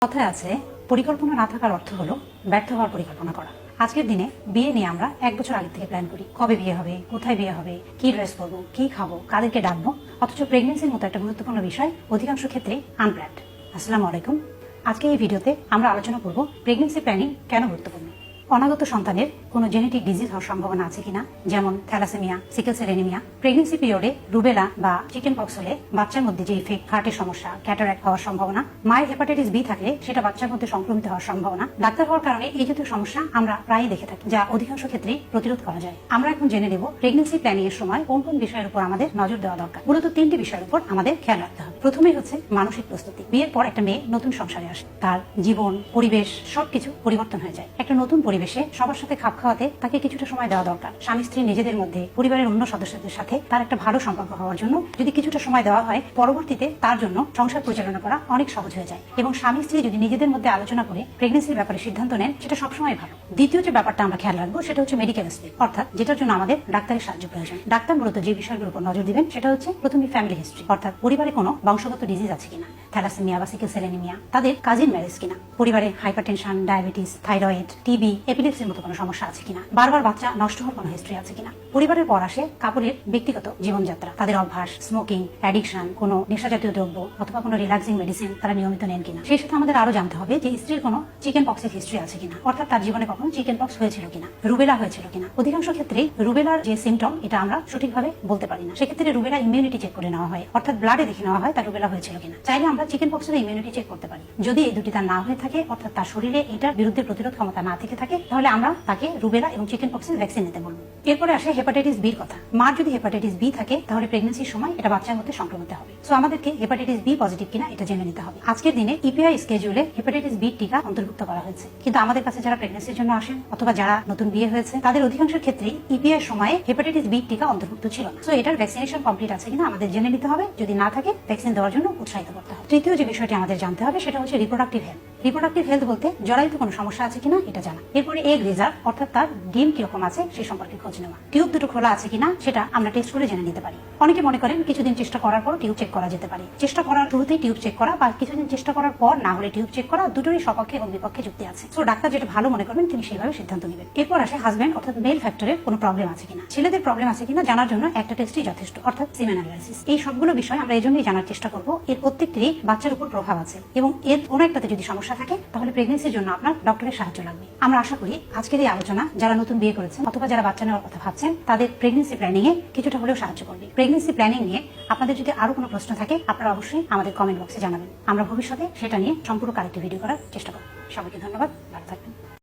কথায় আছে পরিকল্পনা না থাকার অর্থ হলো ব্যর্থ হওয়ার পরিকল্পনা করা। আজকের দিনে বিয়ে নিয়ে আমরা 1 বছর আগে থেকে প্ল্যান করি, কবে বিয়ে হবে, কোথায় বিয়ে হবে, কি ড্রেস পরবো, কি খাবো, কাদেরকে ডাকবো। অথচ প্রেগনেন্সির মতো একটা গুরুত্বপূর্ণ বিষয় অধিকাংশ ক্ষেত্রে আনপ্ল্যান্ড। আসসালামু আলাইকুম। আজকে এই ভিডিওতে আমরা আলোচনা করব প্রেগনেন্সি প্ল্যানিং কেন গুরুত্বপূর্ণ। অনাগত সন্তানের কোনো জেনেটিক ডিজিজ হওয়ার সম্ভাবনা আছে কিনা, যেমন thalassaemia, sickle cell anaemia. Pregnancy পিরিয়ডে রুবেলা বা চিকেন পক্স হলে বাচ্চার মধ্যে যে ইফেক্ট, হার্টের সমস্যা, ক্যাটারাক্ট হওয়ার সম্ভাবনা, মায়ের হেপাটাইটিস বি থাকলে সেটা বাচ্চার মধ্যে সংক্রমিত হওয়ার সম্ভাবনা। ডাক্তার হওয়ার কারণে এই জাতীয় সমস্যা আমরা প্রায়ই দেখে থাকি, যা অধিকাংশ ক্ষেত্রেই প্রতিরোধ করা যায়। আমরা এখন জেনে নেব প্রেগনেন্সি প্ল্যানিং এর সময় কোন কোন বিষয়ের উপর আমাদের নজর দেওয়া দরকার। মূলত 3টি বিষয়ের উপর আমাদের খেয়াল রাখতে হবে। প্রথমেই হচ্ছে মানসিক প্রস্তুতি। বিয়ের পর একটা মেয়ে নতুন সংসারে আসে, তার জীবন, পরিবেশ সবকিছু পরিবর্তন হয়ে যায়। একটা নতুন পরিবেশে সবার সাথে খাপ খাওয়াতে তাকে কিছুটা সময় দেওয়া দরকার। স্বামী স্ত্রী নিজেদের মধ্যে, পরিবারের অন্য সদস্যদের সাথে তার একটা ভালো সম্পর্ক হওয়ার জন্য যদি কিছুটা সময় দেওয়া হয়, পরবর্তীতে তার জন্য সংসার পরিচালনা করা অনেক সহজ হয়ে যায়। এবং স্বামী স্ত্রী যদি নিজেদের মধ্যে আলোচনা করে প্রেগনেন্সির ব্যাপারে সিদ্ধান্ত নেন, সেটা সবসময় ভালো। দ্বিতীয় যে ব্যাপারটা আমরা খেয়াল রাখবো সেটা হচ্ছে মেডিকেল অ্যাসপেক্ট, অর্থাৎ যেটার জন্য আমাদের ডাক্তারের সাহায্য প্রয়োজন। ডাক্তার মূলত যে বিষয়গুলোর উপর নজর দিবেন সেটা হচ্ছে প্রথমে ফ্যামিলি হিস্ট্রি, অর্থাৎ পরিবারে কোনো বংশগত ডিজিজ আছে কিনা, থ্যালাসেমিয়া বা সিকেল সেল অ্যানিমিয়া, তাদের কাজিন ম্যারেজ কিনা, পরিবারে হাইপারটেনশন, ডায়াবেটিস, থাইরয়েড, টিবি, এপিলেপসির মতো কোনো সমস্যা আছে কিনা, বারবার বাচ্চা নষ্ট হওয়ার কোনো হিস্ট্রি আছে কিনা। পরিবারের পর আসে কাপড়ের ব্যক্তিগত জীবনযাত্রা, তাদের অভ্যাস, স্মোকিং, অ্যাডিকশন, কোনো নেশা জাতীয় দ্রব্য অথবা কোনো রিল্যাক্সিং মেডিসিন তারা নিয়মিত নেন কিনা। সেই সাথে আমাদের আরো জানতে হবে যে স্ত্রীর কোনো চিকেন পক্সের হিস্ট্রি আছে কিনা, অর্থাৎ তার জীবনে কখনো চিকেন পক্স হয়েছিল কিনা, রুবেলা হয়েছিল কিনা। অধিকাংশ ক্ষেত্রেই রুবেলার যে সিমটম এটা আমরা সঠিকভাবে বলতে পারি না, সেক্ষেত্রে রুবেলা ইমিউনিটি চেক করে নেওয়া হয়, অর্থাৎ ব্লাডে দেখে নেওয়া হয় তার রুবেলা হয়েছিল কিনা। চাইলে আমরা চিকেন পক্সের ইমিউনিটি চেক করতে পারি। যদি এই দুটি তার না হয়ে থাকে, অর্থাৎ তার শরীরে এটার বিরুদ্ধে প্রতিরোধ ক্ষমতা না থেকে থাকে, তাহলে আমরা তাকে রুবেলা এবং চিকেন পক্সের ভ্যাকসিন নিতে বলবো। এরপরে আসে হেপাটাইটিস বির কথা। মার যদি হেপাটাইটিস বি থাকে তাহলে প্রেগনেন্সির সময় এটা বাচ্চার মধ্যে সংক্রমিত হবে। সো আমাদেরকে হেপাটাইটিস বি পজিটিভ কিনা এটা জেনে নিতে হবে। আজকের দিনে ইপিআই স্কেডিউলে হেপাটাইটিস বি টিকা অন্তর্ভুক্ত করা হয়েছে, কিন্তু আমাদের কাছে যারা প্রেগনেন্সির জন্য আসেন অথবা যারা নতুন বিয়ে হয়েছে তাদের অধিকাংশের ক্ষেত্রেই ইপিআই সময়ে হেপাটাইটিস বি টিকা অন্তর্ভুক্ত ছিল না। সো এটার ভ্যাকসিনেশন কমপ্লিট আছে কিনা আমাদের জেনে নিতে হবে। যদি না থাকে, ভ্যাকসিন দেওয়ার জন্য উৎসাহিত করতে হবে। তৃতীয় যে বিষয়টি আমাদের জানতে হবে সেটা হচ্ছে রিপ্রোডাক্টিভ হেলথ। রিপ্রোডাক্টিভ হেলথ বলতে জরায়ুতে কোনো সমস্যা আছে কিনা এটা জানা। এরপরে এগ রিজার্ভ, অর্থাৎ তার ডিম কিরকম আছে সেই সম্পর্কে খোঁজ নেওয়া। টিউব দুটো খোলা আছে কিনা সেটা আমরা টেস্ট করে জেনে নিতে পারি। অনেকে মনে করেন কিছুদিন চেষ্টা করার পর টিউব চেক করা যেতে পারে। চেষ্টা করার শুরুতেই টিউব চেক করা বা কিছুদিন চেষ্টা করার পর না হলে টিউব চেক করা, দুটোরই সপক্ষে এবং বিপক্ষে যুক্তি আছে। সো ডাক্তার যেটা ভালো মনে করবেন তিনি সেইভাবে সিদ্ধান্ত নেবেন। এরপর আসে হাজব্যান্ড অর্থাৎ মেল ফ্যাক্টরের কোনো প্রবলেম আছে কিনা। ছেলেদের প্রবলেম আছে কিনা জানার জন্য একটা টেস্টই যথেষ্ট, অর্থাৎ সিমেন অ্যানালাইসিস। এই সবগুলো বিষয় আমরা এই জন্যই জানার চেষ্টা করব। এর প্রত্যেকটিরই বাচ্চার উপর প্রভাব আছে এবং এর কোনো একটাতে যদি সমস্যা থাকে তাহলে প্রেগনেন্সির জন্য আপনার ডক্টরের সাহায্য লাগবে। আমরা আশা করি আজকের এই আলোচনা যারা নতুন বিয়ে করেছেন অথবা যারা বাচ্চা নেওয়ার কথা ভাবছেন তাদের প্রেগনেন্সি প্ল্যানিং এ কিছুটা হলেও সাহায্য করবে। প্রেগনেন্সি প্ল্যানিং নিয়ে আপনাদের যদি আরো কোনো প্রশ্ন থাকে আপনারা অবশ্যই আমাদের কমেন্ট বক্সে জানাবেন। আমরা ভবিষ্যতে সেটা নিয়ে সম্পূর্ণ আরেকটি ভিডিও করার চেষ্টা করব। সবাইকে ধন্যবাদ, ভালো থাকবেন।